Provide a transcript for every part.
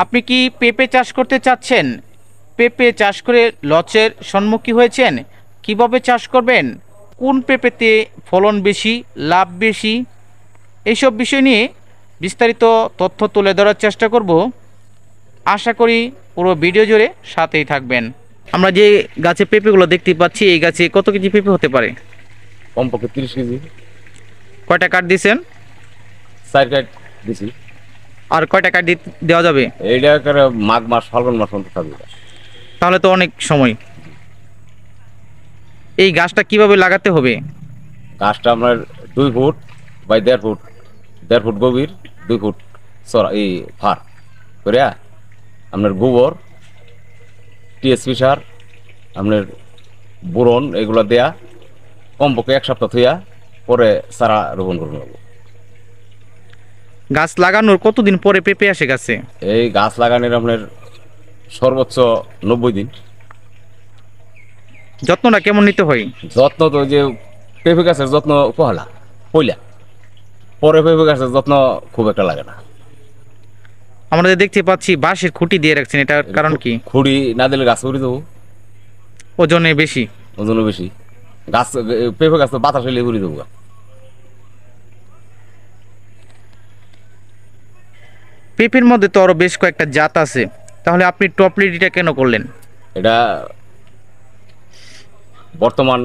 আপনি কি পেঁপে চাষ করতে চাচ্ছেন? পেঁপে চাষ করে লসের সম্মুখীন হয়েছেন? কিভাবে চাষ করবেন? কোন পেঁপেতে ফলন বেশি, লাভ বেশি? এইসব বিষয় নিয়ে বিস্তারিত তথ্য তুলে ধরার চেষ্টা করব। আশা করি পুরো ভিডিও জুড়ে সাথেই থাকবেন। আমরা যে গাছে পেঁপেগুলো দেখতে পাচ্ছি, এই গাছে কত কেজি পেঁপে হতে পারে? কমপক্ষে 30 কেজি। কয়টা কাঠ দিয়েছেন? 4 কাঠ দিছি। আর কয়টা কাঠ দেওয়া যাবে? এইটা করে মাঘ মাস ফাল্গুন মাস পর্যন্ত থাকবে। তাহলে তো অনেক সময়। এই গাছটা কিভাবে লাগাতে হবে? গাছটা আপনার 2 ফুট বাই 1.5 ফুট, 1.5 ফুট গভীর, 2 ফুট চড়া এই ফার করে আপনার গোবর, টিএসপি সার, আপনার বোরন এগুলো দেয়া কমপক্ষে 1 সপ্তাহ থইয়া পরে চারা রোপণ করতে হবে। গাছ লাগানোর কতদিন পরে পেঁপে আসে গাছে? এই গাছ লাগানোর আপনার সর্বোচ্চ 90 দিন। যত্নটা কেমন নিতে হয়? যত্ন তো যে পেঁপে গাছের যত্ন পহলা পইলা, পরে পেঁপে গাছের যত্ন খুব একটা লাগে না। আমরা যে দেখতে পাচ্ছি বাঁশের খুঁটি দিয়ে রাখছেন, এটার কারণ কি? খুঁড়ি না দিলে গাছ উড়ে দেবো, ওজনে বেশি। ওজনও বেশি। গাছ পেঁপে গাছ তো বাতাস হইলে উড়ে দেবো। পেঁপের মধ্যে তো আরো বেশ কয়েকটা জাত আছে, তাহলে আপনি টপ লিডিটা কেন করলেন? এটা বর্তমান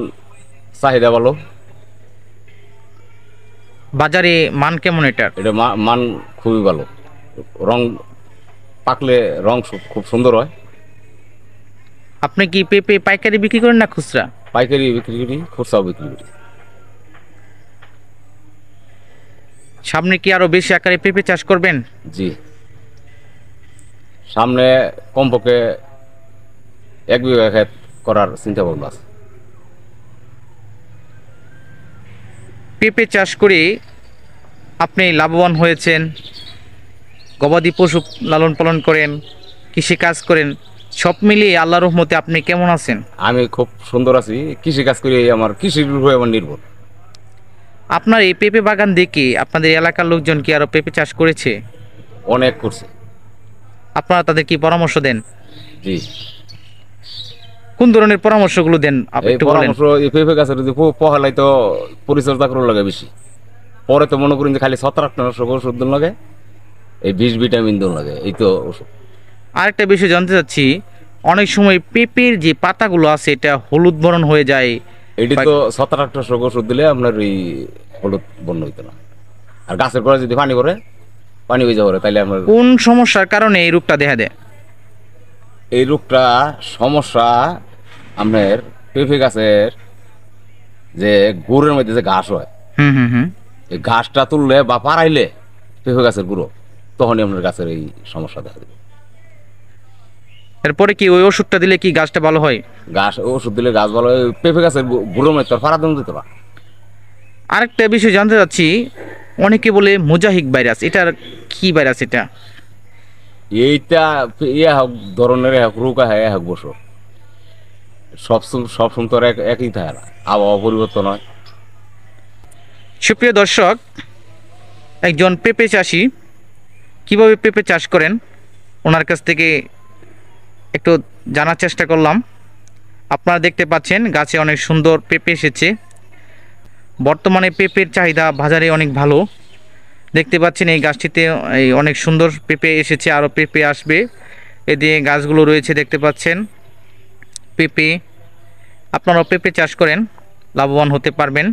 চাহিদা ভালো। বাজারে মান কেমন এটার? এটা মান খুবই ভালো। রং পাকলে রং খুব সুন্দর হয়। আপনি কি পেঁপে পাইকারি বিক্রি করেন না খুচরা? পাইকারি বিক্রি করি, খুচরাও বিক্রি করি। সামনে কি আরো বেশি আকারে পেঁপে চাষ করবেন? জি, সামনে কমপক্ষে 1 বিঘা ক্ষেত করার চিন্তা ভাবনা আছে। পেঁপে চাষ করে আপনি লাভবান হয়েছেন, গবাদি পশু লালন পালন করেন, কৃষি কাজ করেন, সব মিলিয়ে আল্লাহর রহমতে আপনি কেমন আছেন? আমি খুব সুন্দর আছি। কৃষি কাজ করি, আমার কৃষির উপরে আমার নির্ভর। আপনার এই পেঁপে বাগান দেখে আপনাদের এলাকার লোকজন কি আরো পেঁপে চাষ করেছে? অনেক করছে। আপনারা তাদের কি পরামর্শ দেন? জি, কোন ধরনের পরামর্শগুলো দেন আপনি এই একটু বলেন। পরামর্শ এই পেঁপে গাছের যদি পহালাই তো পরিচর্যা করার লাগে বেশি। পরে তো মনে করেন যে খালি ছত্রাকনাশক ওষুধ দিন লাগে, এই বিষ ভিটামিন দিন লাগে, এই তো ওষুধ। আরেকটা বিষয় জানতে চাচ্ছি, অনেক সময় পেঁপের যে পাতাগুলো আছে এটা হলুদ বর্ণ হয়ে যায়। এটি তো ছত্রাকনাশক ওষুধ দিলে আপনার এই হলুদ বর্ণ হইতো না। আর গাছের পরে যদি পানি করে, পানি হয়ে যাবে, তাইলে আপনার কোন সমস্যার কারণে এই রোগটা দেখা দেয়? এই রোগটা সমস্যা আপনার পেঁপে গাছের যে গুড়ের মধ্যে যে ঘাস হয়, হুম হুম হুম। এই ঘাসটা তুললে বা পাড়াইলে পেঁপে গাছের গুঁড়ো, তখনই আপনার গাছের এই সমস্যা দেখা দেবে। এরপরে কি ওই ওষুধটা দিলে কি গাছটা ভালো হয়? গাছ ওষুধ দিলে গাছ ভালো হয়। পেঁপে গাছের গুঁড়োর মধ্যে পাড়া দেন দিতে পারে। আরেকটা বিষয় জানতে চাচ্ছি, অনেকে বলে মোজাহিক ভাইরাস, এটার কি ভাইরাস এটা? এইটা ইয়ে হোক ধরনের হোক রোগ হয় হোক বছর, সব সময় তো আর একই থাকে না, আবহাওয়া পরিবর্তন হয়। সুপ্রিয় দর্শক, একজন পেঁপে চাষি কিভাবে পেঁপে চাষ করেন ওনার কাছ থেকে একটু জানার চেষ্টা করলাম। আপনারা দেখতে পাচ্ছেন গাছে অনেক সুন্দর পেঁপে এসেছে। বর্তমানে পেঁপের চাহিদা বাজারে অনেক ভালো। দেখতে পাচ্ছেন এই গাছটিতে এই অনেক সুন্দর পেঁপে এসেছে, আরও পেঁপে আসবে। এদিকে গাছগুলো রয়েছে দেখতে পাচ্ছেন পেঁপে। আপনারাও পেঁপে চাষ করেন, লাভবান হতে পারবেন।